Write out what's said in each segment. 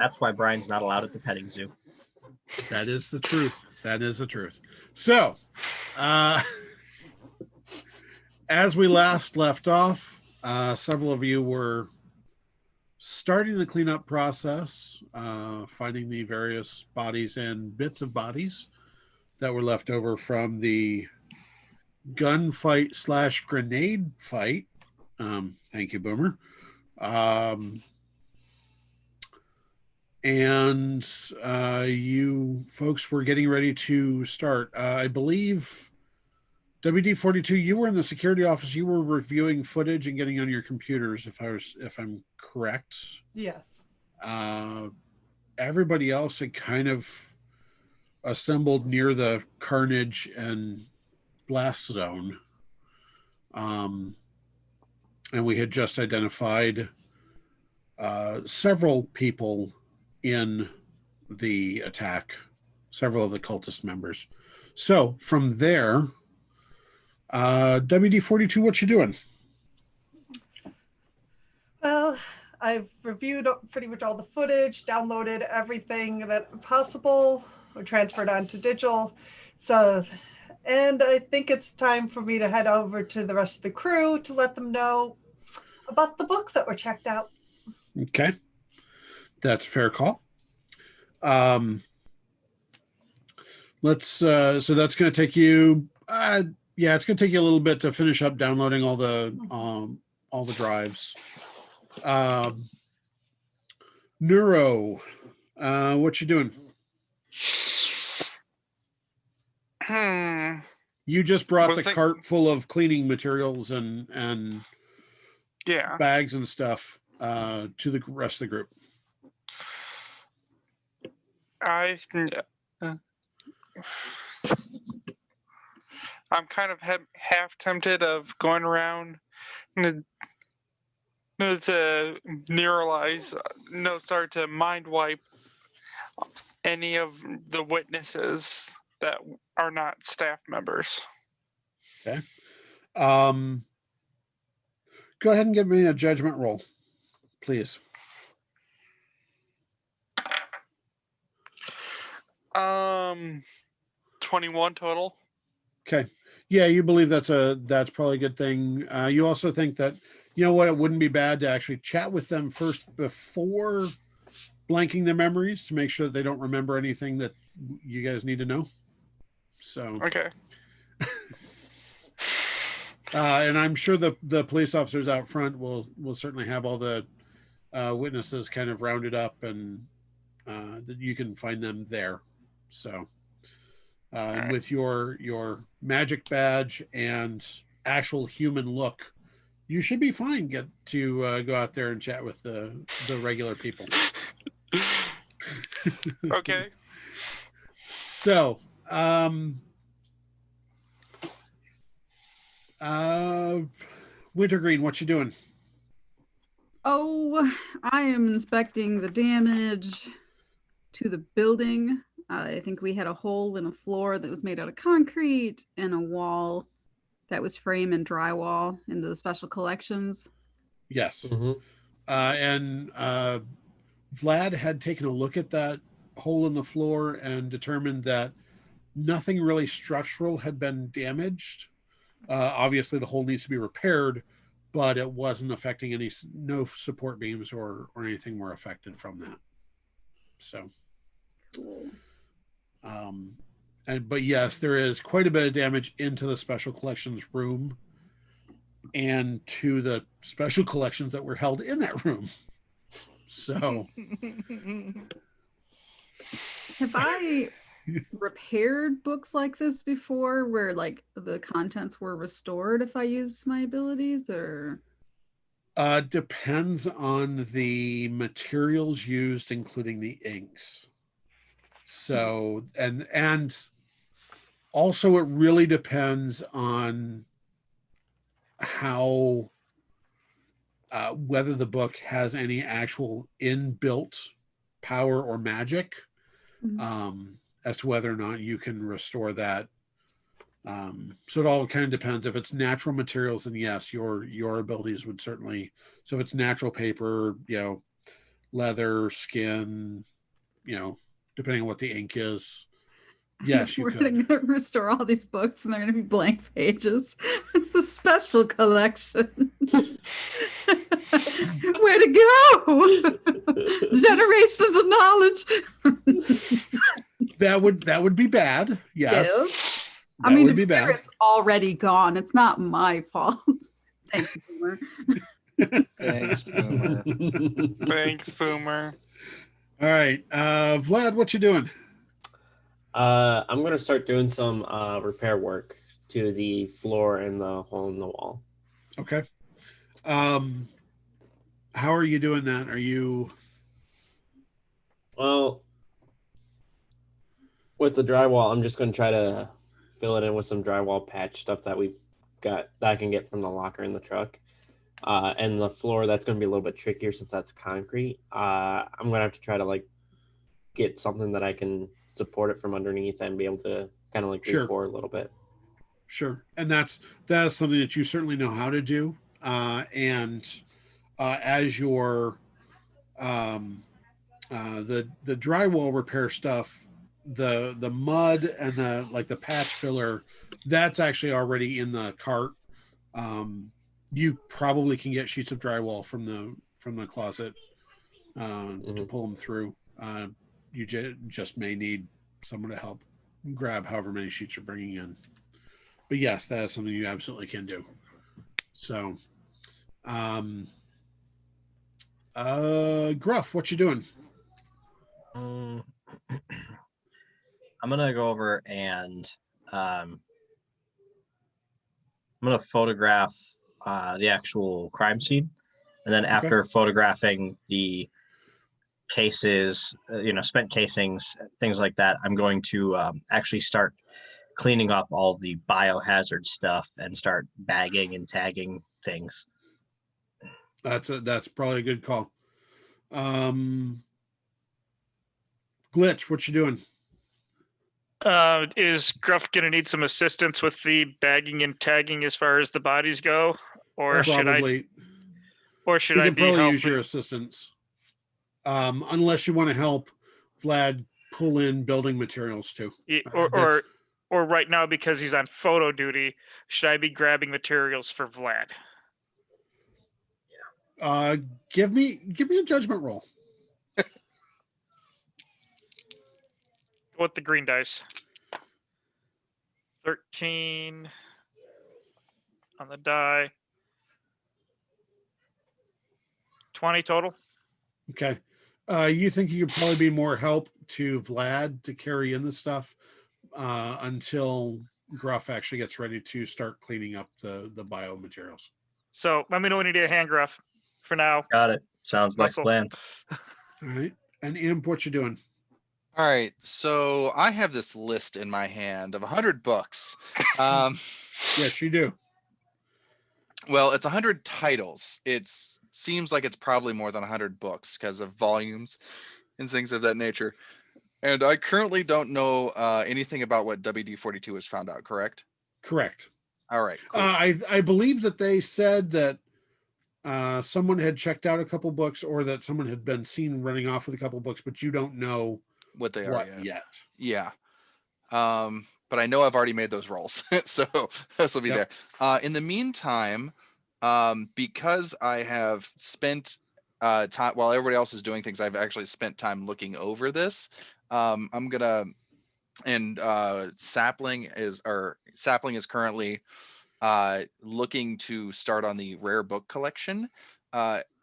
That's why Bryan's not allowed at the petting zoo. That is the truth. That is the truth. So, as we last left off, several of you were starting the cleanup process, finding the various bodies and bits of bodies that were left over from the gunfight / grenade fight. Thank you, Boomer. And you folks were getting ready to start. I believe WD-42, you were in the security office. You were reviewing footage and getting on your computers, if I'm correct. Yes. Everybody else had kind of assembled near the carnage and blast zone. And we had just identified several people in the attack, several of the cultist members. So from there, WD-42, what you doing? Well, I've reviewed pretty much all the footage, downloaded everything that possible, or transferred onto digital. So, and I think it's time for me to head over to the rest of the crew to let them know about the books that were checked out. Okay. That's a fair call. So that's going to take you, it's going to take you a little bit to finish up downloading all the drives. Neuro, what you doing? You just brought the cart full of cleaning materials and bags and stuff to the rest of the group. I'm kind of half tempted of going around to neuralize, to mind wipe any of the witnesses that are not staff members. Okay. Go ahead and give me a judgment roll, please. 21 total. Okay. Yeah, you believe that's probably a good thing. You also think that, you know what, it wouldn't be bad to actually chat with them first before blanking their memories to make sure that they don't remember anything that you guys need to know. So okay. And I'm sure the police officers out front will certainly have all the witnesses kind of rounded up, and that you can find them there. So right. With your magic badge and actual human look, you should be fine. Get to go out there and chat with the regular people. Okay. So, Wintergreen, what you doing? Oh, I am inspecting the damage to the building. I think we had a hole in a floor that was made out of concrete and a wall that was frame and drywall into the special collections. Yes. Mm-hmm. And Vlad had taken a look at that hole in the floor and determined that nothing really structural had been damaged. Obviously, the hole needs to be repaired, but it wasn't affecting no support beams or anything were affected from that. So, cool. But yes, there is quite a bit of damage into the special collections room and to the special collections that were held in that room. So, have I repaired books like this before where like the contents were restored if I use my abilities, or depends on the materials used, including the inks. So and also it really depends on how whether the book has any actual inbuilt power or magic. Mm-hmm. As to whether or not you can restore that. So it all kind of depends. If it's natural materials, then yes, your abilities would certainly. So if it's natural paper, leather, skin, depending on what the ink is. I'm Yes, just you worried could. I'm going to restore all these books and they're going to be blank pages. It's the special collection. Where to go? Generations of knowledge. That would be bad. Yes. I mean, would to be be fair, bad. it's already gone. It's not my fault. Thanks, Boomer. Thanks, Boomer. Thanks, Boomer. All right. Vlad, what you doing? I'm gonna start doing some repair work to the floor and the hole in the wall. Okay. How are you doing that? Are you... Well, with the drywall, I'm just gonna try to fill it in with some drywall patch stuff that we got that I can get from the locker in the truck. And the floor, that's gonna be a little bit trickier since that's concrete. I'm gonna have to try to get something that I can support it from underneath and be able to kind of Sure. re-pour a little bit. Sure. And that is something that you certainly know how to do. As your the drywall repair stuff, the mud and the patch filler, that's actually already in the cart. You probably can get sheets of drywall from the closet to pull them through. You just may need someone to help grab however many sheets you're bringing in. But yes, that is something you absolutely can do. So, Gruff, what you doing? I'm gonna go over and I'm gonna photograph the actual crime scene, and then after photographing the cases, spent casings, things like that, I'm going to actually start cleaning up all the biohazard stuff and start bagging and tagging things. That's probably a good call. Glitch, what you doing? Is Gruff gonna need some assistance with the bagging and tagging as far as the bodies go, or Probably. should He I can be probably helping? use your assistance, unless you want to help Vlad pull in building materials too. Or right now, because he's on photo duty, should I be grabbing materials for Vlad? Give me a judgment roll. Go with the green dice. 13 on the die. 20 total. Okay. You think you could probably be more help to Vlad to carry in the stuff until Gruff actually gets ready to start cleaning up the biomaterials. So let me know when you need a hand, Gruff. For now. Got it. Sounds like a plan. All right. And Imp, what you doing? All right, so I have this list in my hand of 100 books. Yes, you do. Well, it's 100 titles. It seems like it's probably more than 100 books because of volumes and things of that nature. And I currently don't know anything about what WD-42 has found out, correct? Correct. All right, cool. I believe that they said that someone had checked out a couple books, or that someone had been seen running off with a couple books, but you don't know what they are yet. Yeah. But I know I've already made those rolls, so this will be there. In the meantime, because I have spent time while everybody else is doing things, I've actually spent time looking over this. I'm gonna, and Sapling is currently looking to start on the rare book collection.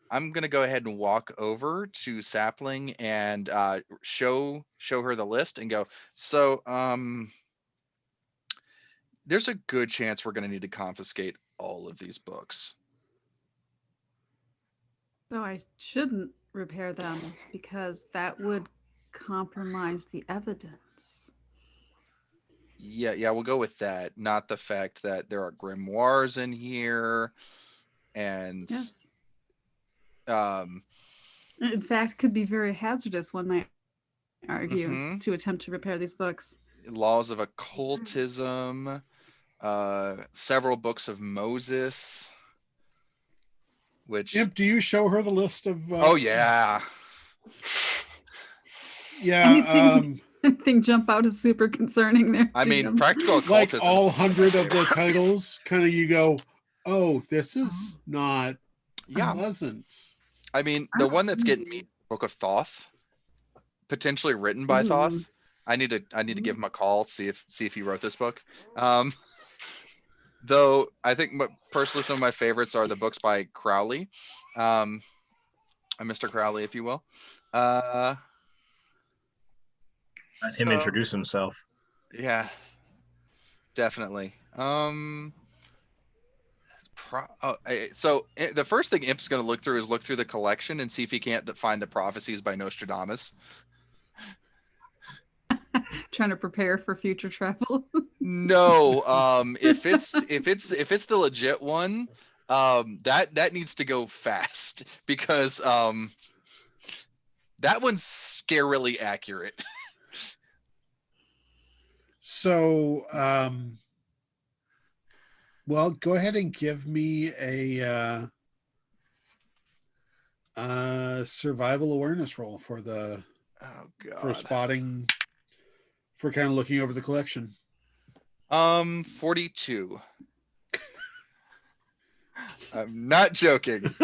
I'm gonna go ahead and walk over to Sapling and show her the list and go, so there's a good chance we're gonna need to confiscate all of these books. So I shouldn't repair them because that would compromise the evidence. Yeah, we'll go with that. Not the fact that there are grimoires in here, and yes. In fact, could be very hazardous, one might argue, to attempt to repair these books. Laws of occultism, several books of Moses. Which Imp, do you show her the list of? Oh yeah. Yeah. Anything jump out as super concerning there? I mean, GM? practical Like occultism. all 100 of the titles, kind of you go, oh, this is not Yeah. pleasant. I mean, the one that's getting me, Book of Thoth, potentially written by Thoth. I need to give him a call, see if he wrote this book. Though I think personally some of my favorites are the books by Crowley, Mr. Crowley, if you will. Let him introduce himself. Yeah, definitely. So the first thing Imp's going to look through the collection and see if he can't find the prophecies by Nostradamus. Trying to prepare for future travel. No, if it's the legit one, that needs to go fast because that one's scarily accurate. So, well, go ahead and give me a survival awareness roll for the for spotting, for kind of looking over the collection. 42. I'm not joking.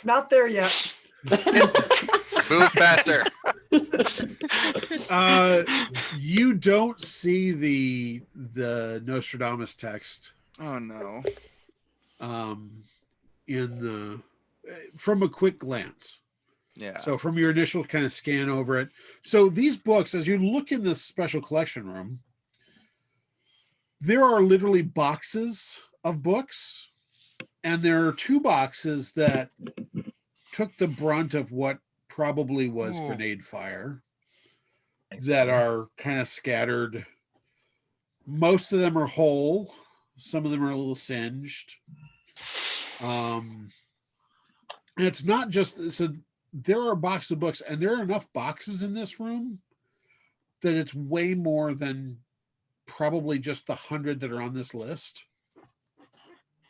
Not there yet. Move faster. You don't see the Nostradamus text. Oh no. From a quick glance. Yeah. So from your initial kind of scan over it. So these books, as you look in this special collection room, there are literally boxes of books, and there are 2 boxes that took the brunt of what probably was grenade fire that are kind of scattered. Most of them are whole. Some of them are a little singed. And it's not just, so there are a box of books, and there are enough boxes in this room that it's way more than probably just the 100 that are on this list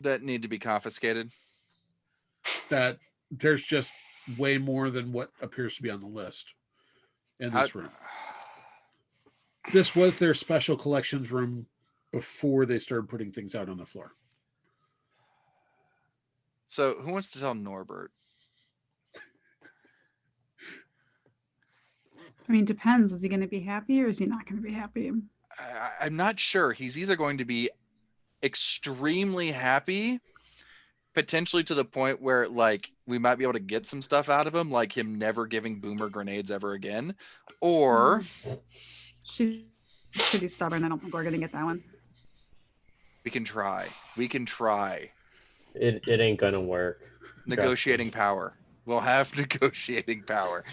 that need to be confiscated. That there's just way more than what appears to be on the list in this room. This was their special collections room before they started putting things out on the floor. So who wants to tell Norbert? I mean, depends. Is he going to be happy or is he not going to be happy? I'm not sure. He's either going to be extremely happy, potentially to the point where like we might be able to get some stuff out of him, like him never giving Boomer grenades ever again, or she's pretty stubborn. I don't think we're going to get that one. We can try. It ain't gonna work. Negotiating power. We'll have negotiating power.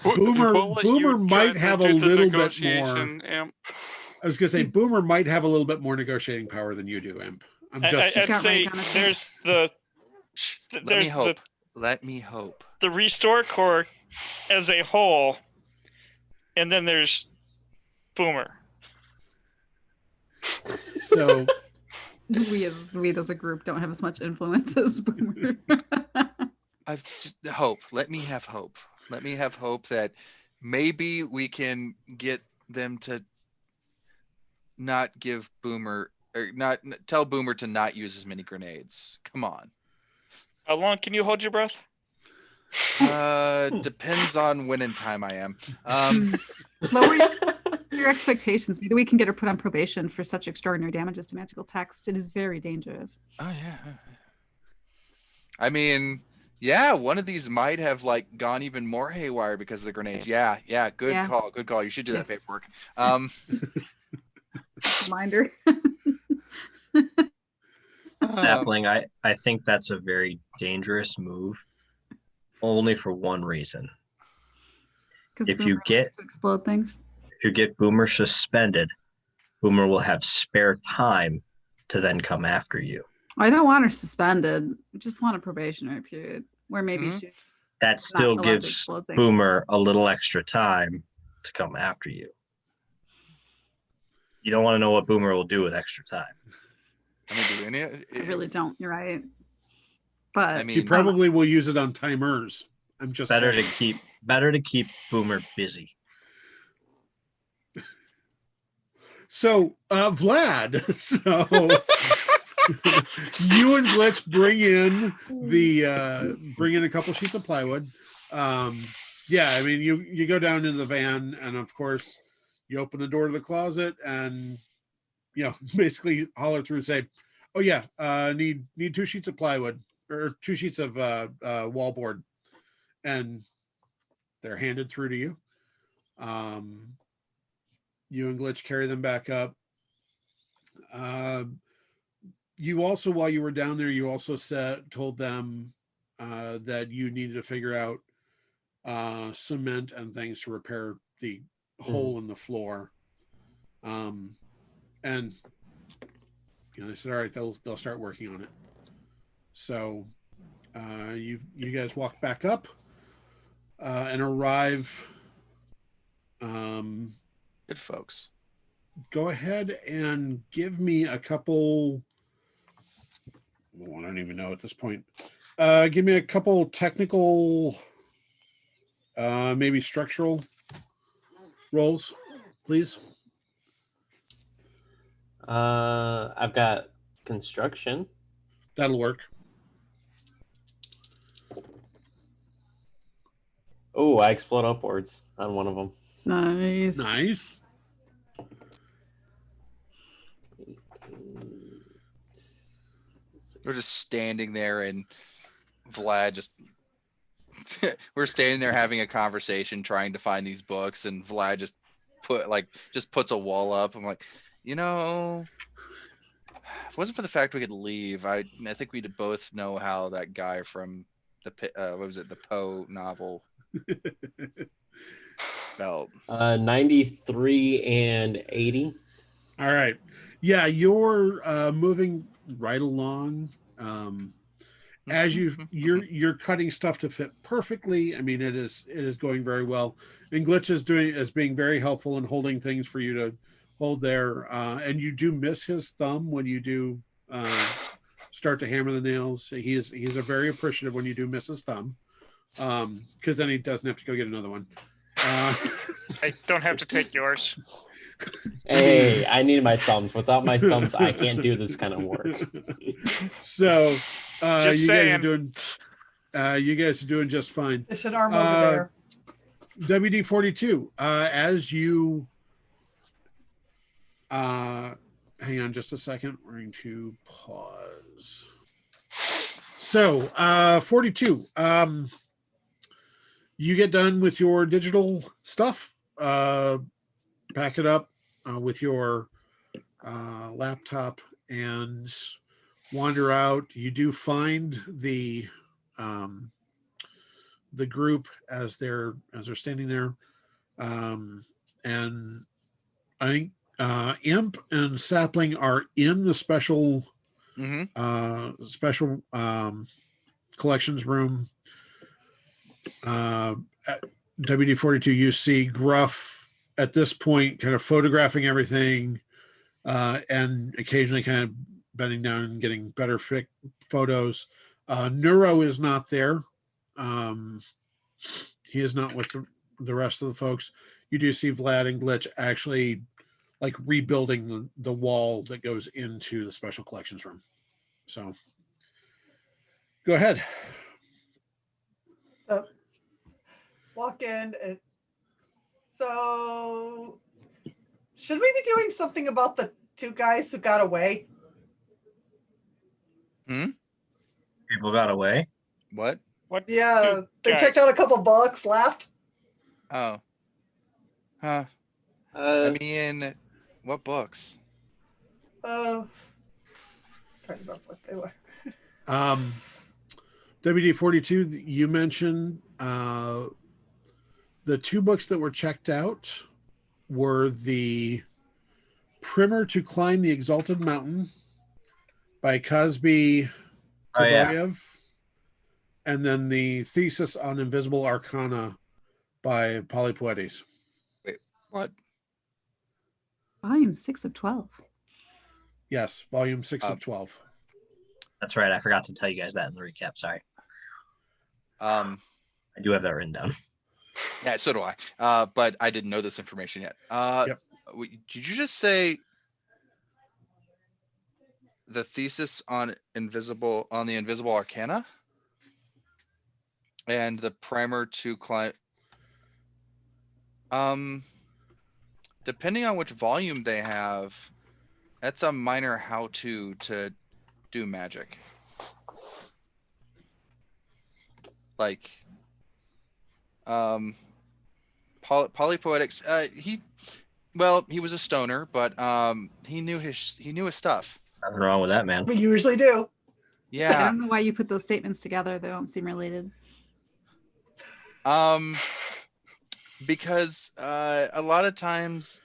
Boomer might have a little bit more. Imp. I was gonna say Boomer might have a little bit more negotiating power than you do, Imp. I'd say there's Let me hope. The Restore Corps as a whole, and then there's Boomer. So we as a group don't have as much influence as Boomer. Let me have hope. Let me have hope that maybe we can get them to not give Boomer, or not tell Boomer to not use as many grenades. Come on. How long can you hold your breath? Depends on when in time I am. Lower your expectations. Maybe we can get her put on probation for such extraordinary damages to magical text. It is very dangerous. Oh yeah. I mean, yeah, one of these might have like gone even more haywire because of the grenades. Yeah. Good call. You should do that paperwork. Reminder. Sapling, I think that's a very dangerous move, only for one reason. If you get to explode things, if you get Boomer suspended, Boomer will have spare time to then come after you. I don't want her suspended. I just want a probationary period where maybe she. That still gives Boomer a little extra time to come after you. You don't want to know what Boomer will do with extra time. I really don't. You're right. But I You mean, probably will use it on timers. I'm just Better saying. to keep Boomer busy. So, Vlad, so you and Glitch bring in a couple sheets of plywood. Yeah, I mean, you go down into the van, and of course, you open the door to the closet, and basically holler through and say, "Oh yeah, need 2 sheets of plywood or 2 sheets of wallboard," and they're handed through to you. You and Glitch carry them back up. You also, while you were down there, you also told them that you needed to figure out cement and things to repair the hole in the floor. And they said, all right, they'll start working on it. So you guys walk back up and arrive. good folks. Go ahead and give me a couple. Well, I don't even know at this point. Give me a couple technical, maybe structural rolls, please. I've got construction. That'll work. Oh, I explode upwards on one of them. nice. Nice. We're just standing there, and Vlad just we're standing there having a conversation, trying to find these books, and Vlad just puts a wall up. I'm like, if it wasn't for the fact we could leave, I think we'd both know how that guy from the what was it, the Poe novel felt. 93 and 80. All right. Yeah, you're moving right along. As you're cutting stuff to fit perfectly. I mean, it is going very well. And Glitch is being very helpful in holding things for you to hold there. And you do miss his thumb when you do start to hammer the nails. He's a very appreciative when you do miss his thumb, because then he doesn't have to go get another one. I don't have to take yours. Hey, I need my thumbs. Without my thumbs, I can't do this kind of work. So Just saying. you guys are doing just fine. There's an arm over there. WD-42, as you hang on just a second, we're going to pause. So 42, you get done with your digital stuff, pack it up with your laptop and wander out. You do find the group as they're standing there, and I think Imp and Sapling are in the special collections room. At WD-42, you see Gruff at this point kind of photographing everything, and occasionally kind of bending down and getting better photos. Neuro is not there. He is not with the rest of the folks. You do see Vlad and Glitch actually like rebuilding the wall that goes into the special collections room. So go ahead. Walk in. So should we be doing something about the 2 guys who got away? People got away. What? What? Yeah, they guys? checked out a couple books, laughed. Oh. Huh. I mean, what books? Trying to remember what they were. WD-42, you mentioned the 2 books that were checked out were the Primer to Climb the Exalted Mountain by Cosby Tabayev, and then the Thesis on Invisible Arcana by Polypoetes. Wait, what? Volume 6 of 12. Yes, volume 6 of 12. That's right. I forgot to tell you guys that in the recap. Sorry. I do have that written down. Yeah, so do I. But I didn't know this information yet. Yep. Did you just say the thesis on the Invisible Arcana? And the primer to climb. Depending on which volume they have, that's a minor how-to to do magic. Like, polypoetics. He was a stoner, but he knew his stuff. Nothing wrong with that, man. We usually do. I Yeah. don't know why you put those statements together. They don't seem related. Because a lot of times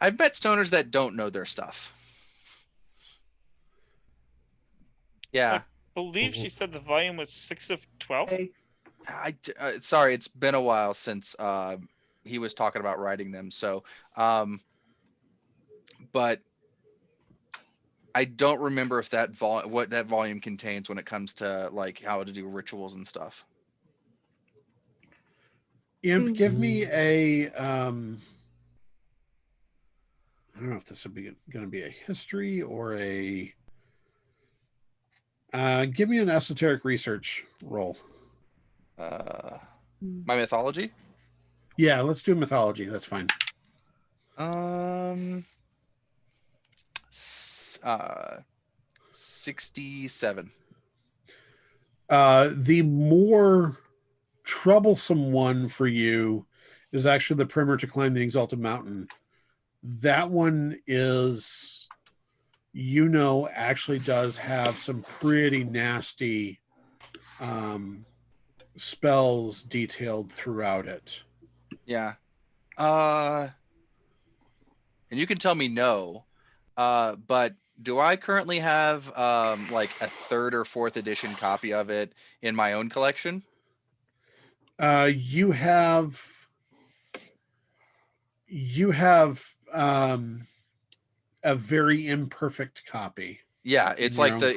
I've met stoners that don't know their stuff. Yeah. I believe she said the volume was 6 of 12. Hey, Sorry, it's been a while since he was talking about writing them. So, but I don't remember if what that volume contains when it comes to like how to do rituals and stuff. Imp, give me a I don't know if this would be going to be a history or a give me an esoteric research roll. My mythology? Yeah, let's do mythology. That's fine. 67. The more troublesome one for you is actually the primer to climb the Exalted Mountain. That one is, actually does have some pretty nasty spells detailed throughout it. Yeah. And you can tell me no, but do I currently have like a 3rd or 4th edition copy of it in my own collection? You have a very imperfect copy. Yeah, it's like the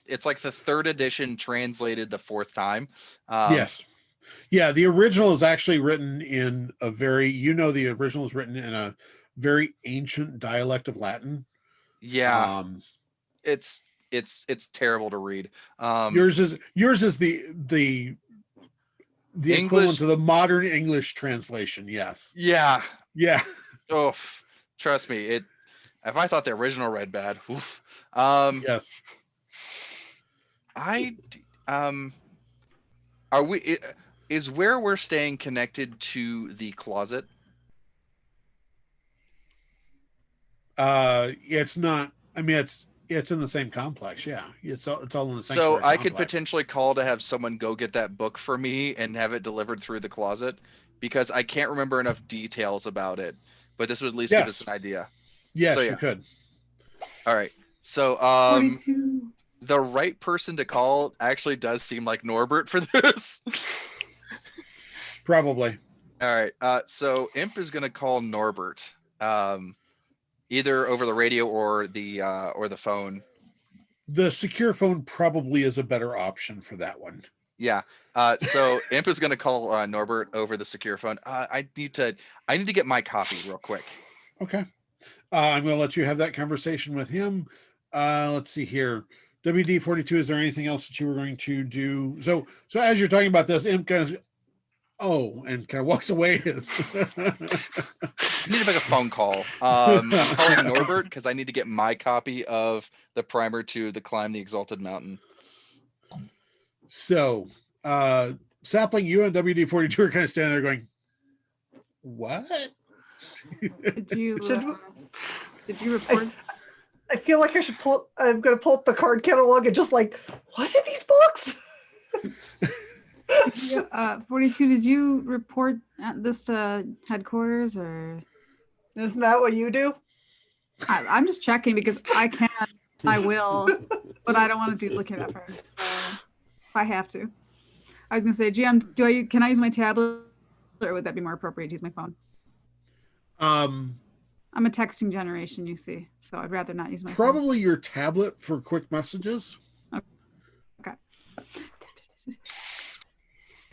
3rd edition translated the 4th time. Yes. Yeah, the original is actually written in a very, the original is written in a very ancient dialect of Latin. Yeah. It's terrible to read. Yours is the equivalent to the modern English translation. Yes. Yeah. Yeah. Oh, trust me. If I thought the original read bad, oof. Yes. Is where we're staying connected to the closet? It's not. I mean, it's in the same complex. Yeah, it's all in the same. So I could potentially call to have someone go get that book for me and have it delivered through the closet, because I can't remember enough details about it. But this would at least give us an idea. Yes, so, yeah. You could. All right. So 42. The right person to call actually does seem like Norbert for this. Probably. All right. So Imp is going to call Norbert, either over the radio or the phone. The secure phone probably is a better option for that one. Yeah. So Imp is going to call Norbert over the secure phone. I need to get my copy real quick. Okay. I'm going to let you have that conversation with him. Let's see here. WD-42, is there anything else that you were going to do? So as you're talking about this, Imp goes, and kind of walks away. I need to make a phone call. I'm calling Norbert because I need to get my copy of the primer to climb the Exalted Mountain. So, Sapling, you and WD-42 are kind of standing there going, what? Did you report? I feel like I'm going to pull up the card catalog and just like, what are these books? 42, did you report this to headquarters, or? Isn't that what you do? I'm just checking because I can. I will, but I don't want to duplicate efforts. So if I have to. I was going to say, GM, can I use my tablet, or would that be more appropriate to use my phone? I'm a texting generation, you see, so I'd rather not use my phone. Probably your tablet for quick messages. Okay.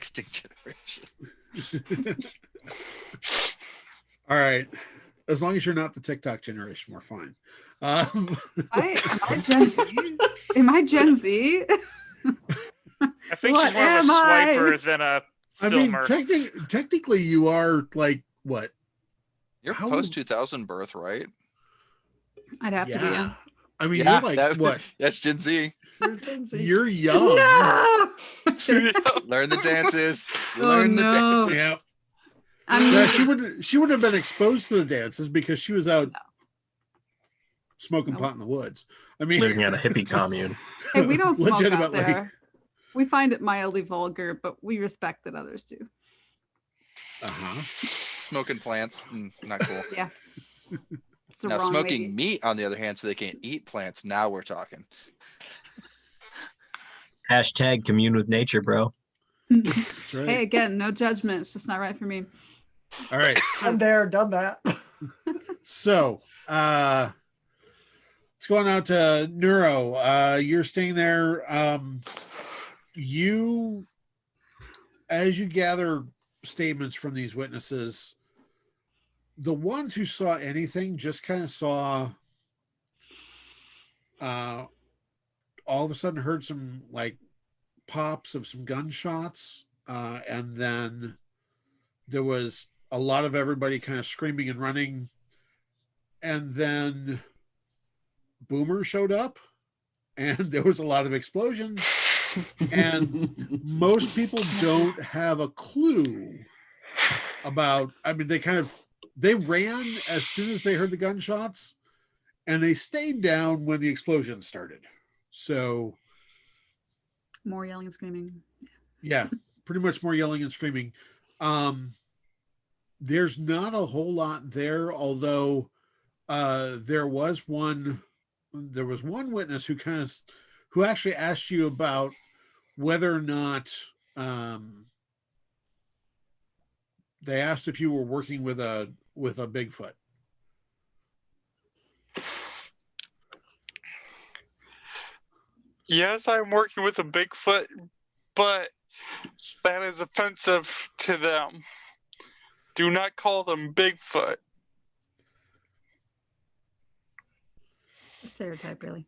Texting generation. All right. As long as you're not the TikTok generation, we're fine. Am I Gen Z? Am I Gen Z? I think she's more of a swiper than a filmer. I mean, technically, you are like what? You're post 2000 birth, right? I'd have to be. Yeah. I mean, you're like what? That's Gen Z. You're Gen Z. You're young. No! Learn the dances. Learn the dances. Yeah. I mean, yeah, she would have been exposed to the dances because she was out smoking pot in the woods. I mean, living at a hippie commune. Hey, we don't smoke out there. We find it mildly vulgar, but we respect that others do. Smoking plants, not cool. Yeah. Now smoking meat, on the other hand, so they can't eat plants. Now we're talking. Hashtag commune with nature, bro. That's right. Hey, again, no judgment. It's just not right for me. All right. I'm there, done that. So, let's go on out to Neuro. You're staying there. As you gather statements from these witnesses, the ones who saw anything just kind of saw, all of a sudden heard some like pops of some gunshots, and then there was a lot of everybody kind of screaming and running, and then Boomer showed up, and there was a lot of explosions, and most people don't have a clue about, I mean, they ran as soon as they heard the gunshots, and they stayed down when the explosion started. So more yelling and screaming. Yeah, pretty much more yelling and screaming. There's not a whole lot there, although there was one witness who actually asked you about whether or not they asked if you were working with a Bigfoot. Yes, I'm working with a Bigfoot, but that is offensive to them. Do not call them Bigfoot. Stereotype, really.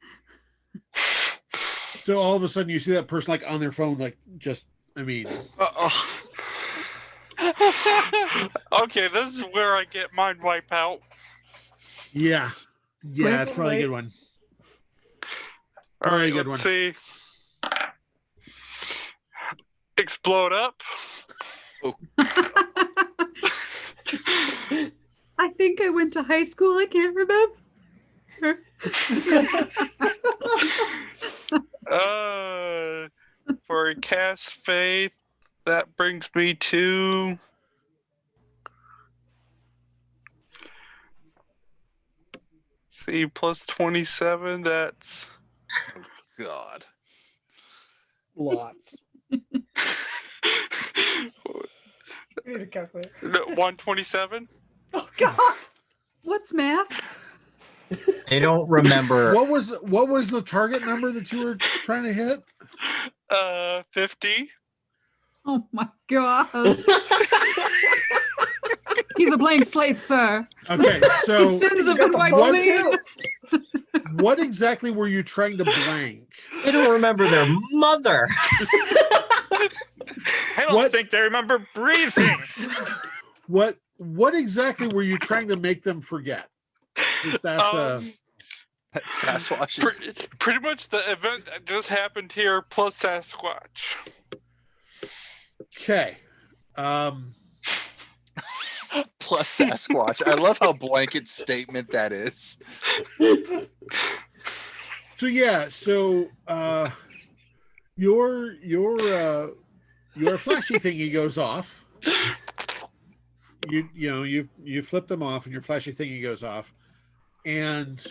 So all of a sudden you see that person like on their phone, like just, I mean. Okay, this is where I get mind wipe out. Yeah. Yeah, that's probably a good one. All right, let's see. Explode up. Oh. I think I went to high school. I can't remember. For a cast faith, that brings me to see plus 27. That's God. Lots. Need a calculator. 127. Oh God. What's math? They don't remember. What was the target number that you were trying to hit? 50. Oh my gosh. He's a blank slate, sir. Okay, so the sins have been wiped clean. What exactly were you trying to blank? They don't remember their mother. I don't think they remember breathing. What exactly were you trying to make them forget? That's Sasquatch. Pretty much the event that just happened here plus Sasquatch. Okay. Plus Sasquatch. I love how blanket statement that is. So yeah, your flashy thingy goes off. You flip them off, and your flashy thingy goes off, and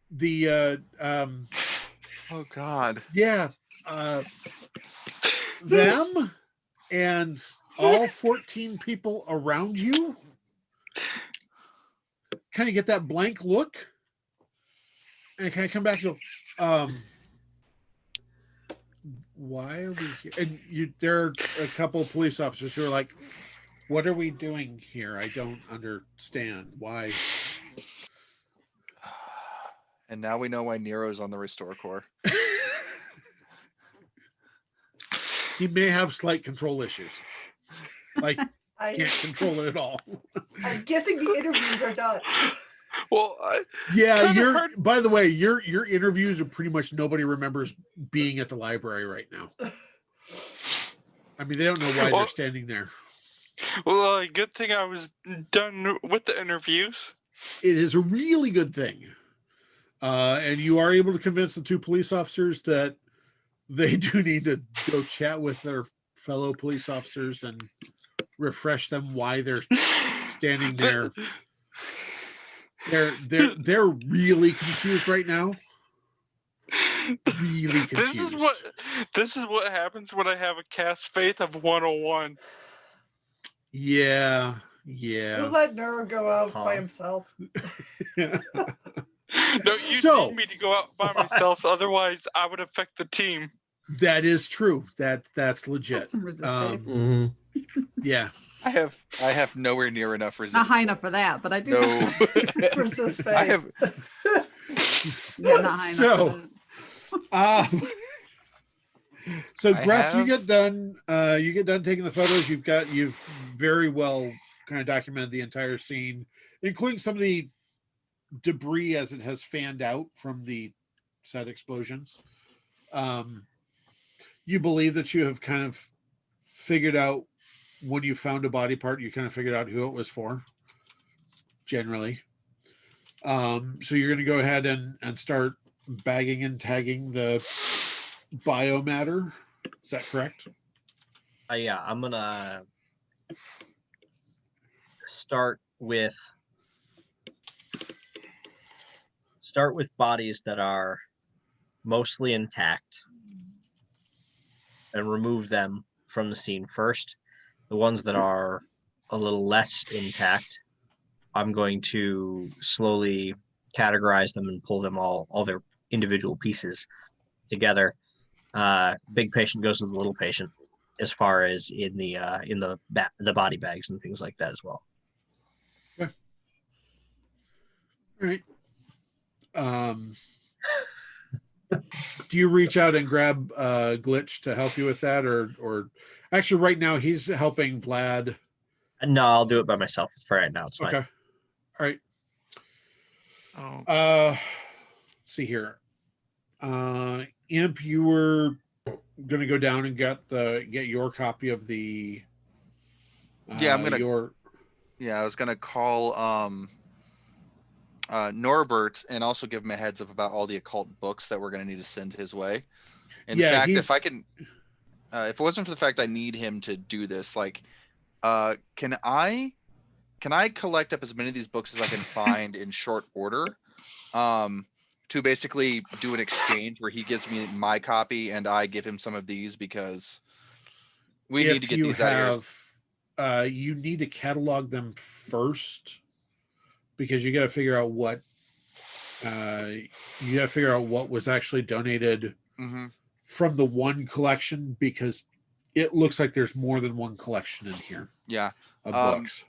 the oh God, yeah, them and all 14 people around you kind of get that blank look, and kind of come back and go, why are we here? And there are a couple of police officers who are like, what are we doing here? I don't understand why. And now we know why Nero's on the Restore Corps. He may have slight control issues. Like, can't control it at all. I'm guessing the interviews are done. Well, yeah, by the way, your interviews are pretty much nobody remembers being at the library right now. I mean, they don't know why they're standing there. Well, good thing I was done with the interviews. It is a really good thing. And you are able to convince the two police officers that they do need to go chat with their fellow police officers and refresh them why they're standing there. They're really confused right now. Really confused. This is what happens when I have a cast faith of 101. Yeah. We'll let Neuro go out by himself. No, you need me to go out by myself. Otherwise, I would affect the team. That is true. That's legit. That's some resistance. Yeah. I have nowhere near enough resistance. Not high enough for that, but I do. No. Resist I have. Yeah, not high enough. So Gruff, you get done. You get done taking the photos. You've very well kind of documented the entire scene, including some of the debris as it has fanned out from the set explosions. You believe that you have kind of figured out when you found a body part, you kind of figured out who it was for, generally. So you're going to go ahead and start bagging and tagging the biomatter. Is that correct? Yeah, I'm going to start with bodies that are mostly intact and remove them from the scene first. The ones that are a little less intact, I'm going to slowly categorize them and pull them all their individual pieces together. Big patient goes with the little patient as far as in the body bags and things like that as well. Okay. All right. Do you reach out and grab Glitch to help you with that, or actually right now he's helping Vlad? No, I'll do it by myself for right now. It's fine. Okay. All right. Oh. Let's see here. Imp, you were gonna go down and get your copy of the Yeah, I'm gonna I was gonna call Norbert and also give him a heads up about all the occult books that we're going to need to send his way. In fact, if I can, if it wasn't for the fact I need him to do this, like, can I collect up as many of these books as I can find in short order, to basically do an exchange where he gives me my copy and I give him some of these, because we need to get these out of here. You need to catalog them first, because you got to figure out what was actually donated from the one collection, because it looks like there's more than one collection in here. Yeah. Of books.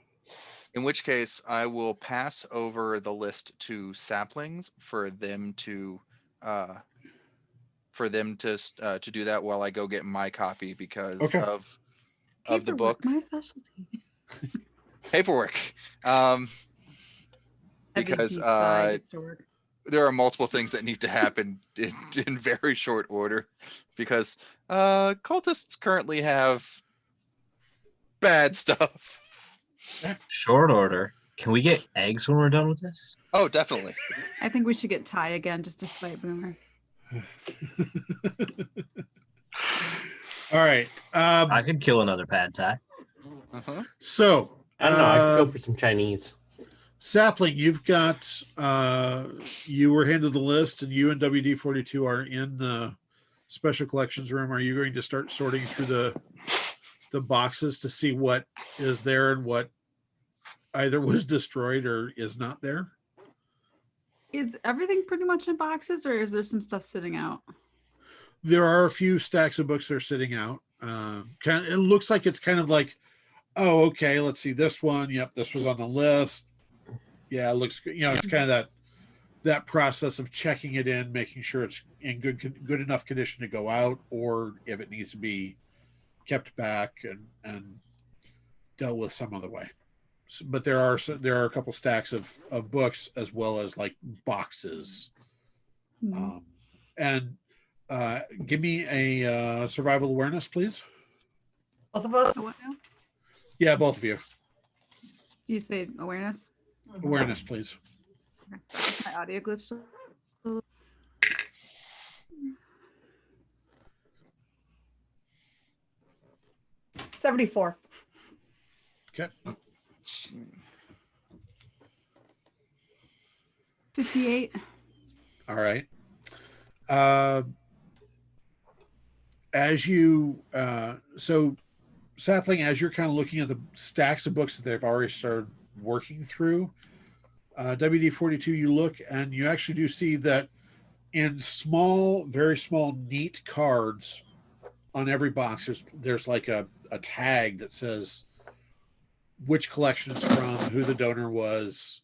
In which case, I will pass over the list to Saplings for them to do that while I go get my copy, because of the book. My specialty. Paperwork. Because there are multiple things that need to happen in very short order, because cultists currently have bad stuff. Short order. Can we get eggs when we're done with this? Oh, definitely. I think we should get Ty again just to spite Boomer. All right. I could kill another pad Thai. So I don't know. I could go for some Chinese. Sapling, you've got you were handed the list, and you and WD-42 are in the special collections room. Are you going to start sorting through the boxes to see what is there and what either was destroyed or is not there? Is everything pretty much in boxes, or is there some stuff sitting out? There are a few stacks of books that are sitting out. It looks like it's kind of like, oh, okay, let's see this one. Yep, this was on the list. Yeah, it looks good. It's kind of that process of checking it in, making sure it's in good enough condition to go out, or if it needs to be kept back and dealt with some other way. So, but there are a couple stacks of books as well as like boxes. Mm-hmm. And give me a survival awareness, please. Both of us. What now? Yeah, both of you. Do you say awareness? Awareness, please. Okay. My audio glitched. 74. Okay. 58. All right. As you so Sapling, as you're kind of looking at the stacks of books that they've already started working through, WD-42, you look and you actually do see that in small, very small, neat cards on every box, there's like a tag that says which collection it's from, who the donor was,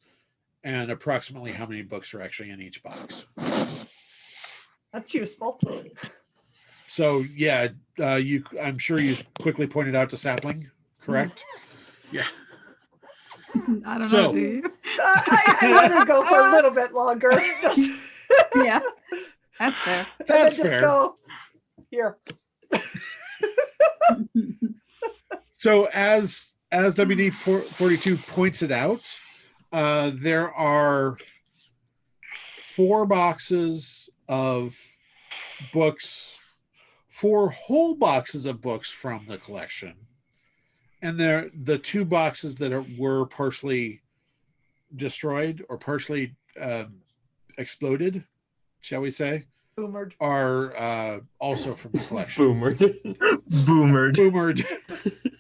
and approximately how many books are actually in each box. That's useful. So yeah, I'm sure you quickly pointed out to Sapling, correct? Yeah. I don't So- know, do you? I let her go for a little bit longer. Yeah, that's fair. And then That's just fair. go, here. So as WD-42 points it out, there are 4 boxes of books, 4 whole boxes of books from the collection, and the 2 boxes that were partially destroyed or partially exploded, shall we say, Boomered. are also from the collection. Boomer. Boomered. Boomered.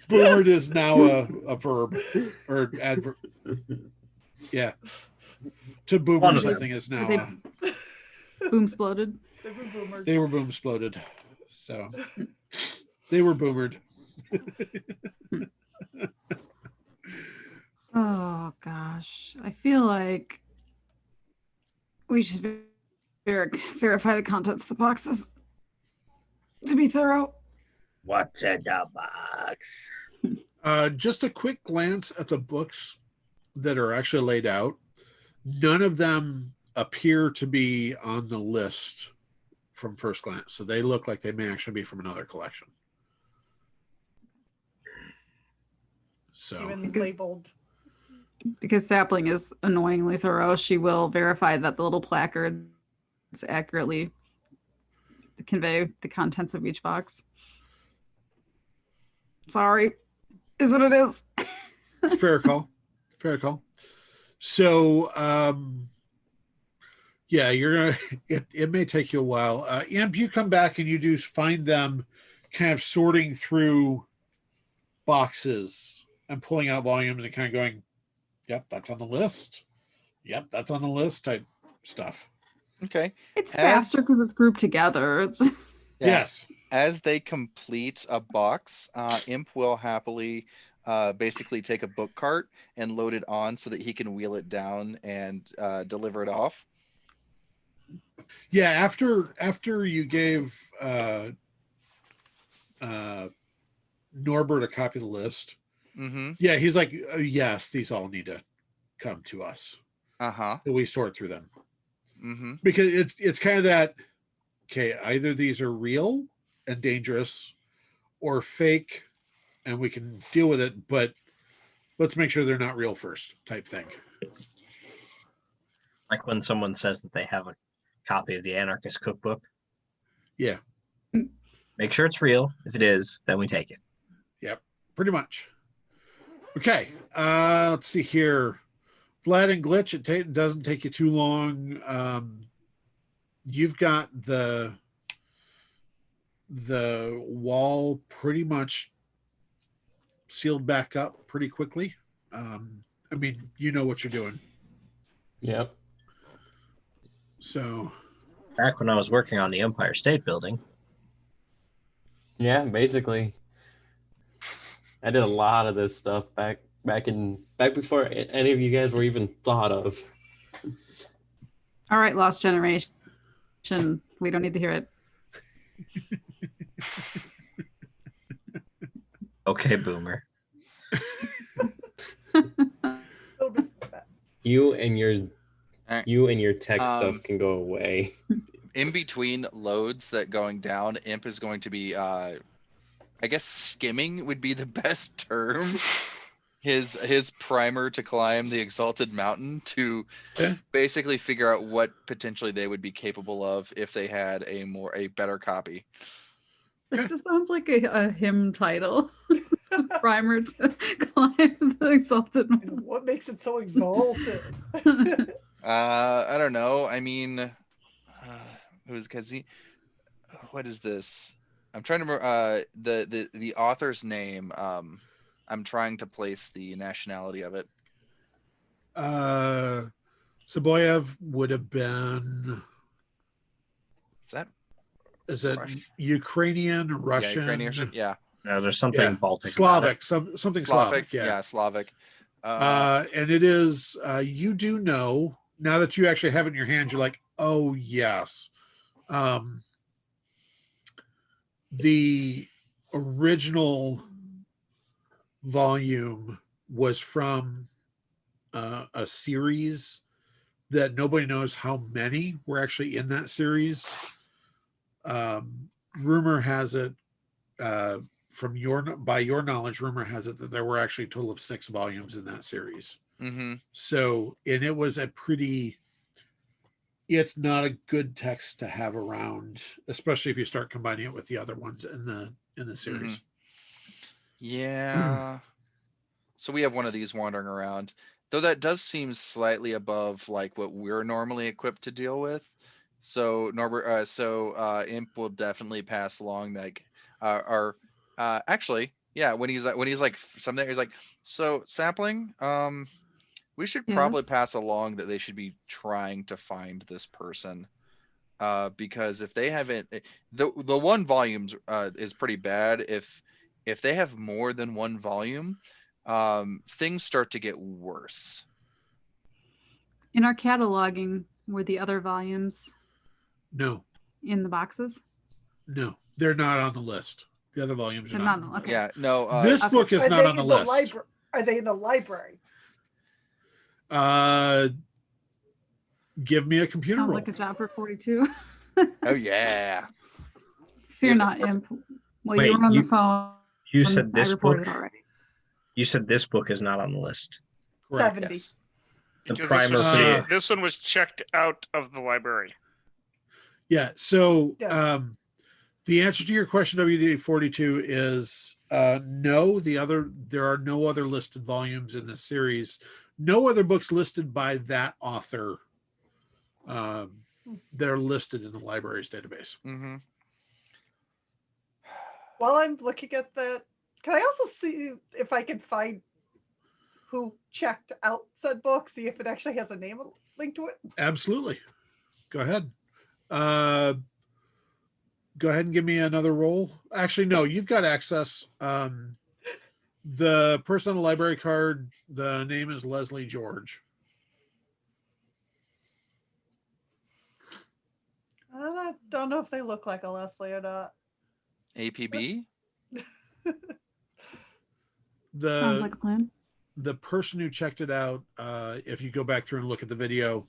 Boomered is now a verb or adverb. Yeah. To boomer Wonderful. something is now. They- Boom exploded. They were boomered. They were boom exploded. So they were boomered. Oh gosh, I feel like we should verify the contents of the boxes to be thorough. What's in the box? Just a quick glance at the books that are actually laid out. None of them appear to be on the list from first glance. So they look like they may actually be from another collection. So Even labeled. Because Sapling is annoyingly thorough, she will verify that the little placards accurately convey the contents of each box. Sorry, is what it is. it's fair call. Fair call. So yeah, you're gonna it may take you a while. Imp, you come back and you do find them kind of sorting through boxes and pulling out volumes and kind of going, yep, that's on the list. Yep, that's on the list type stuff. Okay. It's As- faster because it's grouped together. It's just, Yeah. Yes. As they complete a box, Imp will happily basically take a book cart and load it on so that he can wheel it down and deliver it off. Yeah, after you gave Norbert a copy of the list, Mm-hmm. yeah, he's like, yes, these all need to come to us. Uh-huh. So we sort through them. Mm-hmm. Because it's kind of that, okay, either these are real and dangerous or fake and we can deal with it, but let's make sure they're not real first type thing. Like when someone says that they have a copy of the Anarchist Cookbook. Yeah. Make sure it's real. If it is, then we take it. Yep, pretty much. Okay, let's see here. Vlad and Glitch, it doesn't take you too long. You've got the wall pretty much sealed back up pretty quickly. I mean, you know what you're doing. Yep. So Back when I was working on the Empire State Building. Yeah, basically. I did a lot of this stuff back before any of you guys were even thought of. All right, Lost Generation. We don't need to hear it. Okay, boomer. You and your tech stuff can go away. In between loads that going down, Imp is going to be, I guess skimming would be the best term. His primer to climb the Exalted Mountain to basically figure out what potentially they would be capable of if they had a better copy. That just sounds like a hymn title. Primer to climb the Exalted Mountain. What makes it so exalted? I don't know. I mean, what is this? I'm trying to remember the author's name. I'm trying to place the nationality of it. Saboyev would have been. Is it Ukrainian, Russian? Yeah, Ukrainian, yeah. No, there's something Baltic. Slavic, something Slavic. Yeah, Slavic. And it is. You do know now that you actually have it in your hands. You're like, oh yes. The original volume was from a series that nobody knows how many were actually in that series. Rumor has it, by your knowledge, rumor has it that there were actually a total of 6 volumes in that series. Mm-hmm. So, and it was it's not a good text to have around, especially if you start combining it with the other ones in the series. Mm-hmm. Yeah. So we have one of these wandering around, though that does seem slightly above like what we're normally equipped to deal with. So Norbert, Imp will definitely pass along like actually, yeah, when he's like something, he's like, so Sapling, we should probably pass along that they should be trying to find this person, because if they haven't, the one volumes is pretty bad. If they have more than one volume, things start to get worse. In our cataloging, were the other volumes No. in the boxes? No, they're not on the list. The other volumes are not on the list. Okay. Yeah, no. This book is not on the list. Are they in the library? Give me a computer Sounds roll. like a job for 42. Oh yeah. Fear not, Imp. Well, Wait, you were on the phone. You said this book. Already. You said this book is not on the list. Correct. 70. Yes. The Because primer this one was checked out of the library. Yeah. So Yeah. the answer to your question, WD42, is no. There are no other listed volumes in this series. No other books listed by that author that are listed in the library's database. Mm-hmm. While I'm looking at that, can I also see if I can find who checked out said book, see if it actually has a name linked to it? Absolutely. Go ahead. Go ahead and give me another roll. Actually, no, you've got access. The person on the library card, the name is Leslie George. I don't know if they look like a Leslie or not. APB? Sounds like a plan. The person who checked it out, if you go back through and look at the video,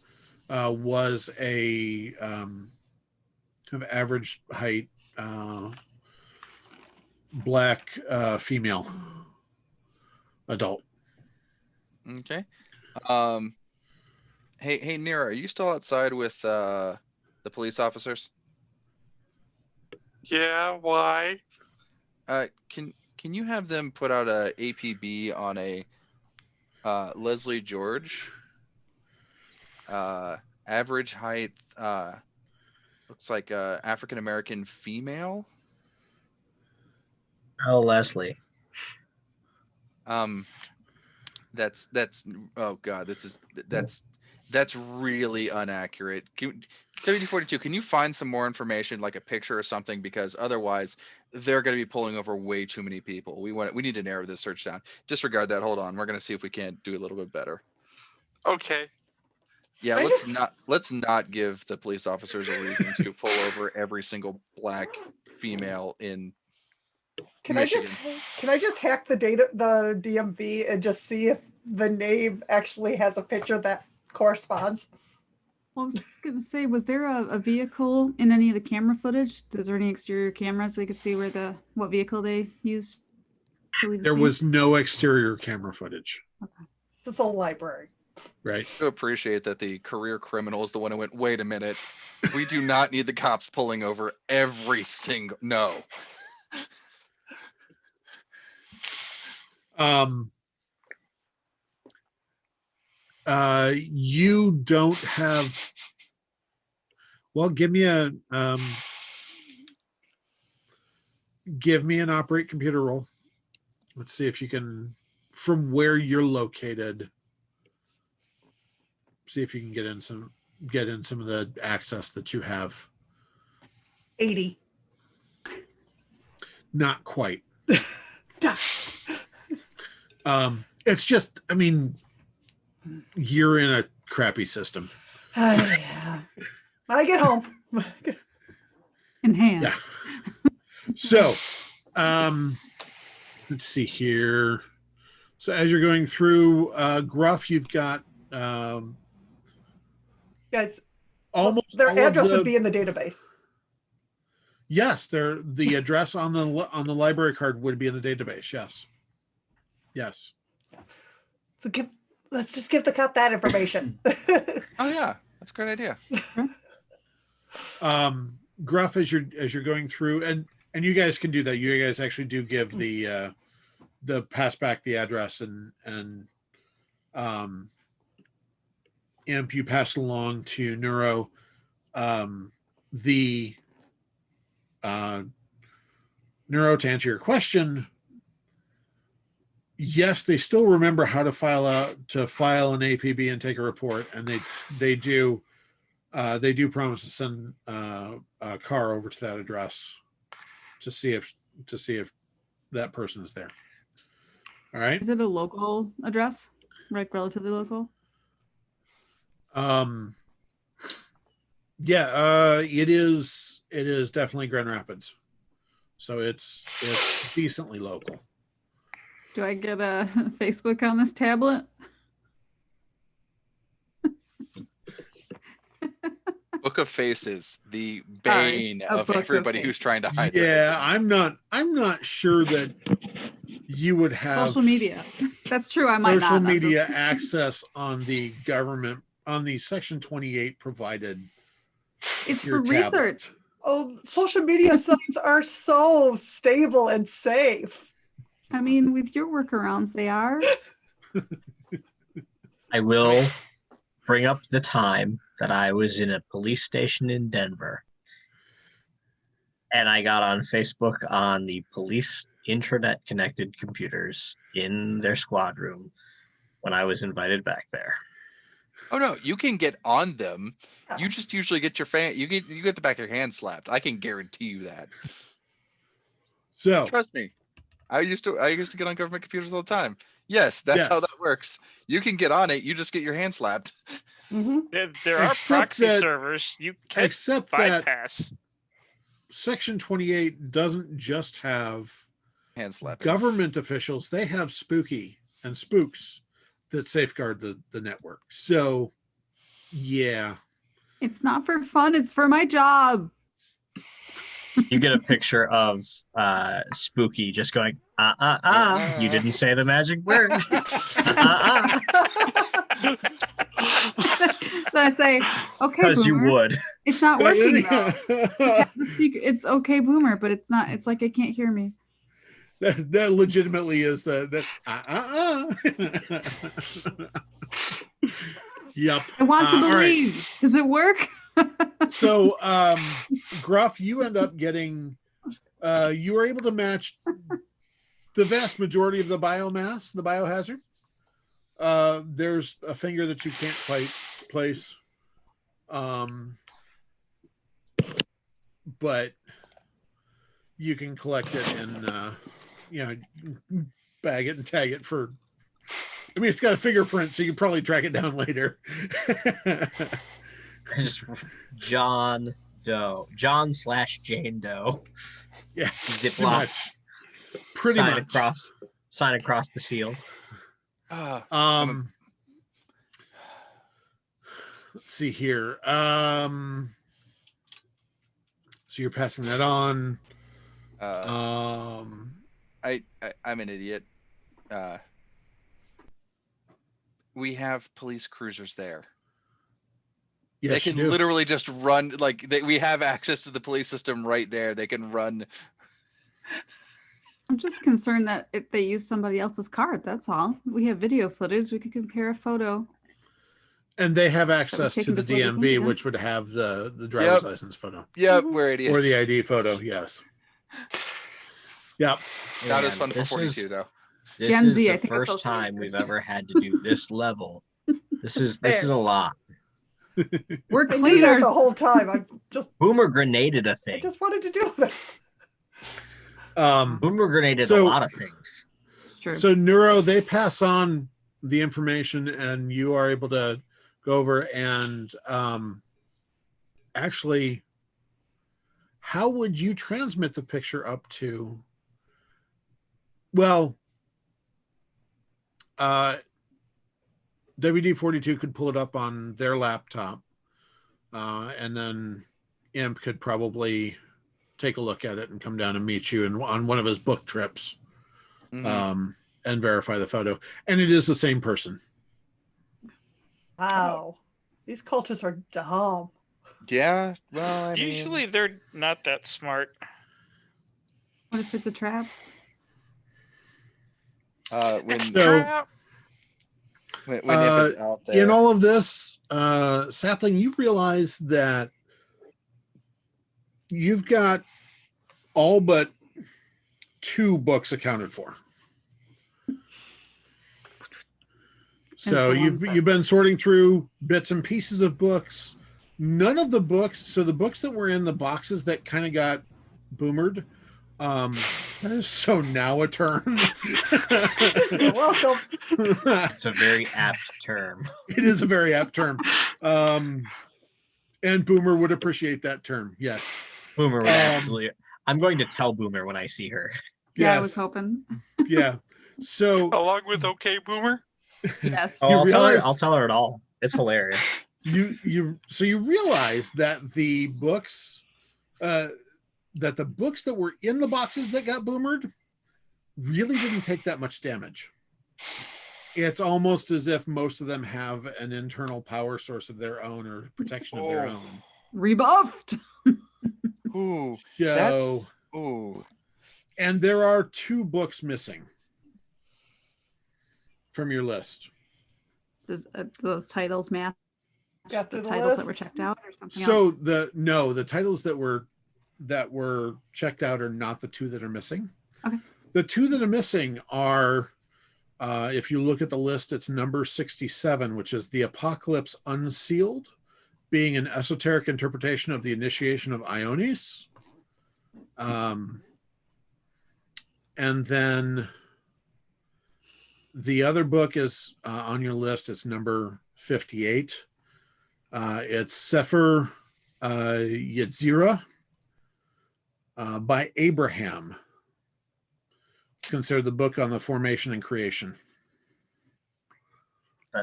was a kind of average height black female adult. Okay. Hey Neuro, are you still outside with the police officers? Yeah, why? Can you have them put out a APB on a Leslie George? Average height, looks like a African American female. Oh, Leslie. That's oh god, that's That's really inaccurate. WD-42, can you find some more information, like a picture or something? Because otherwise, they're going to be pulling over way too many people. We need to narrow this search down. Disregard that. Hold on. We're going to see if we can't do a little bit better. Okay. Yeah, let's not give the police officers a reason to pull over every single black female in Michigan. Can I just hack the DMV and just see if the name actually has a picture that corresponds? Well, I was gonna say, was there a vehicle in any of the camera footage? Is there any exterior cameras so you could see what vehicle they used to leave the There scene? was no exterior camera footage. Okay. It's a library. Right. I appreciate that the career criminal is the one who went, wait a minute, we do not need the cops pulling over every single, no. You don't have, well, give me an operate computer roll. Let's see if you can, from where you're located, see if you can get in some of the access that you have. 80. Not quite. It's just, I mean, you're in a crappy system. Yeah. When I get home. Enhance. Yeah. So, let's see here. So as you're going through Gruff, you've got Guys, almost their all address of the, would be in the database. yes, the address on the library card would be in the database. Yes. So let's just give the cop that information. Oh yeah, that's a great idea. Gruff, as you're going through, and you guys can do that. You guys actually do give the pass back the address and Imp, you pass along to Neuro. The Neuro, to answer your question, yes, they still remember how to file an APB and take a report, and they do promise to send a car over to that address to see if that person is there. All right. Is it a local address? Like relatively local? Yeah, it is definitely Grand Rapids. So it's decently local. Do I get a Facebook on this tablet? Book of Faces, the bane of everybody who's trying to hide. Yeah, I'm not sure that you would have social media. That's true. I might social not media access on the government, on the Section 28 provided. It's your for tablet. research. Oh, social media sites are so stable and safe. I mean, with your workarounds, they are. I will bring up the time that I was in a police station in Denver, and I got on Facebook on the police intranet connected computers in their squad room when I was invited back there. Oh no, you can get on them. You just usually get your you get the back of your hand slapped. I can guarantee you that. So trust me. I used to get on government computers all the time. Yes, that's how that works. You can get on it, you just get your hand slapped. Mm-hmm. There are proxy servers you can bypass. That Section 28 doesn't just have hand slapping. Government officials, they have spooky and spooks that safeguard the network. So yeah. It's not for fun, it's for my job. You get a picture of Spooky just going, you didn't say the magic word. So I say, okay, because you Boomer. would. It's not working though. The secret, it's okay, Boomer, but it's not. It's like it can't hear me. That legitimately is that. Yep. I want to believe. Right. Does it work? So, Gruff, you end up getting. You were able to match the vast majority of the biomass, the biohazard. There's a finger that you can't quite place. But you can collect it and bag it and tag it for. I mean, it's got a fingerprint, so you can probably track it down later. Just John Doe, John/Jane Doe. Yeah, Ziploc. Pretty much. Sign across the seal. Let's see here. So you're passing that on. I'm an idiot. We have police cruisers there. Yes, they can literally just run, we have access to the police system right there. They can run. I'm just concerned that if they use somebody else's card, that's all. We have video footage. We could compare a photo. And they have access to the DMV, yeah. which would have the driver's license photo. Yep, we're idiots. Or the ID photo, yes. Yep. Not as fun for 42, though. This Gen is Z, the I think first time we've ever had to do this level. This is a lot. We're I knew that cleaner. the whole time. I just Boomer grenaded a thing. I just wanted to do this. Boomer grenaded a lot of things. It's true. So Neuro, they pass on the information and you are able to go over and actually, how would you transmit the picture up to? Well, WD-42 could pull it up on their laptop, and then Imp could probably take a look at it and come down and meet you on one of his book trips, and verify the photo. And it is the same person. Wow. These cultists are dumb. Yeah, well, Usually they're not that smart. What if it's a trap? When So, Imp is out there. in all of this, Sapling, you realize that you've got all but 2 books accounted for. So you've been sorting through bits and pieces of books. None of the books, so the books that were in the boxes that kind of got boomered, that is so now a term. You're welcome. It's a very apt term. It is a very apt term. And Boomer would appreciate that term. Yes. Boomer would absolutely. I'm going to tell Boomer when I see her. Yeah, Yes. I was hoping. Yeah. So Along with OK Boomer. Yes. Oh, I'll tell her it all. It's hilarious. you realize that the books that were in the boxes that got boomered really didn't take that much damage. It's almost as if most of them have an internal power source of their own or protection of their own. Rebuffed. Ooh, So, ooh. and there are 2 books missing from your list. Does those titles match Got the through the titles that list? were checked out or something So else? the titles that were checked out are not the 2 that are missing. Okay. The 2 that are missing are, if you look at the list, it's number 67, which is The Apocalypse Unsealed, being an esoteric interpretation of the initiation of Ionis. And then the other book is on your list. It's number 58. It's Sefer Yetzirah by Abraham. It's considered the book on the formation and creation.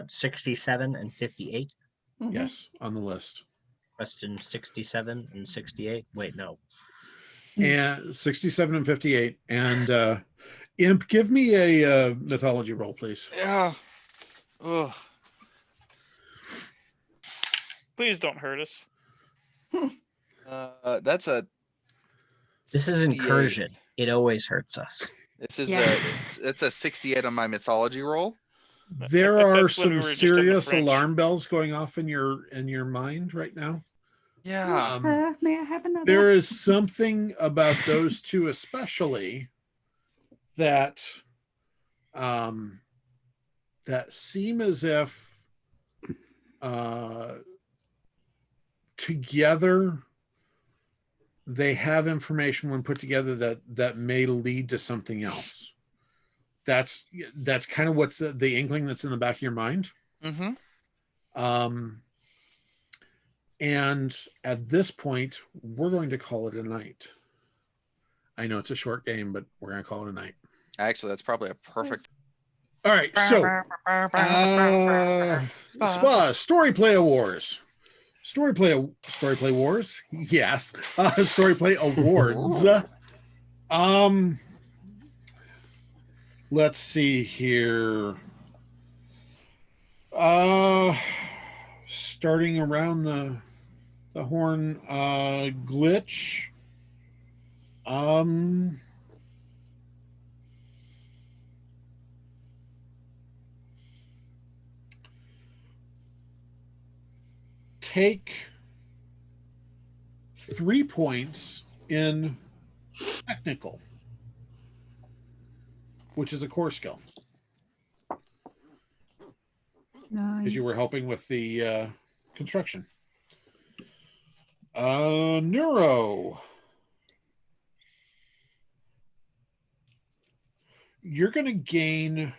67 and 58. Mhm. Yes, on the list. Question 67 and 68. Wait, no. And 67 and 58. And Imp, give me a mythology roll, please. Yeah. Ugh. Please don't hurt us. That's a. This is 68. incursion. It always hurts us. This is Yeah. it's a 68 on my mythology roll. There I thought are that's when we some were just on the serious French. alarm bells going off in your mind right now. Yeah. May I have another? There is something about those 2 especially that that seem as if together, they have information when put together that may lead to something else. That's kind of what's the inkling that's in the back of your mind. Mm-hmm. And at this point, we're going to call it a night. I know it's a short game, but we're going to call it a night. Actually, that's probably a perfect. All right, so Spa Story Play Awards. Story Play Wars. Yes. Story Play Awards. Let's see here. Starting around the horn, glitch. Take 3 points in technical, which is a core skill, because you were helping with the construction. Neuro, you're going to gain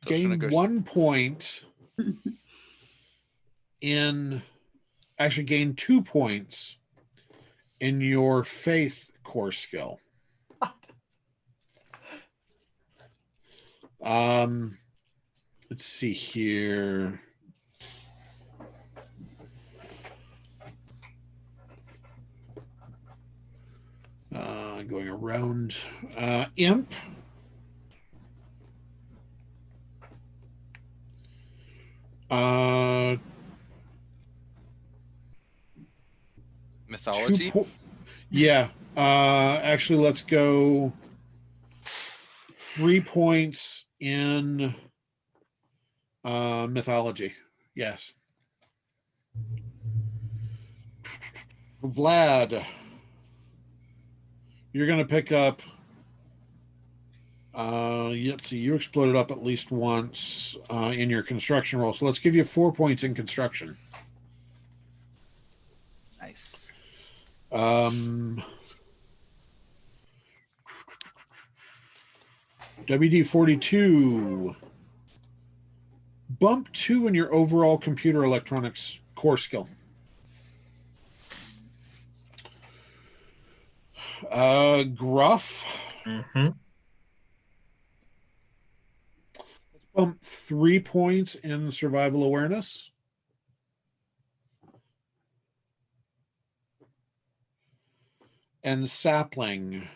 gain 1 point in, actually gain 2 points in your faith core skill. Let's see here. Going around, imp. Mythology. Yeah. Actually, let's go 3 points in mythology. Yes. Vlad, you're going to pick up. Yep. So you exploded up at least once in your construction roll. So let's give you 4 points in construction. Nice. WD-42. Bump 2 in your overall computer electronics core skill. Gruff. Mm-hmm. Let's bump 3 points in survival awareness. And Sapling.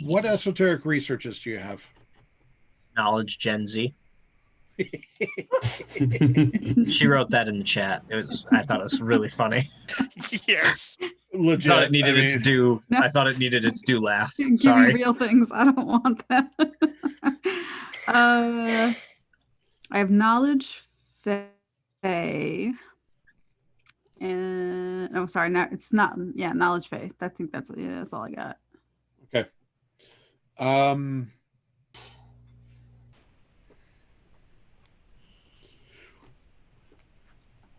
What esoteric researches do you have? Knowledge Gen Z. She wrote that in the chat. I thought it was really funny. Yes. Legit. I thought it needed its due. I thought it needed its due laugh. Give Sorry. me real things. I don't want that. I have knowledge, fae, and oh, sorry, no, it's not. Yeah, knowledge, fae. I think that's all I got. Okay.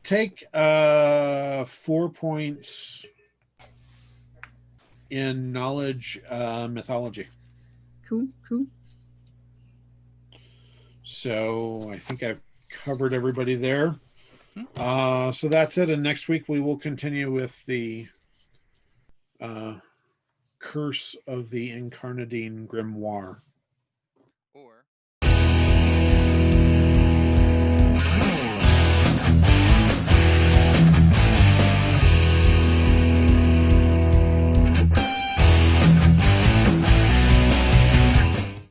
Take 4 points in knowledge mythology. Cool. So I think I've covered everybody there. So that's it. And next week we will continue with the Curse of the Incarnadine Grimoire.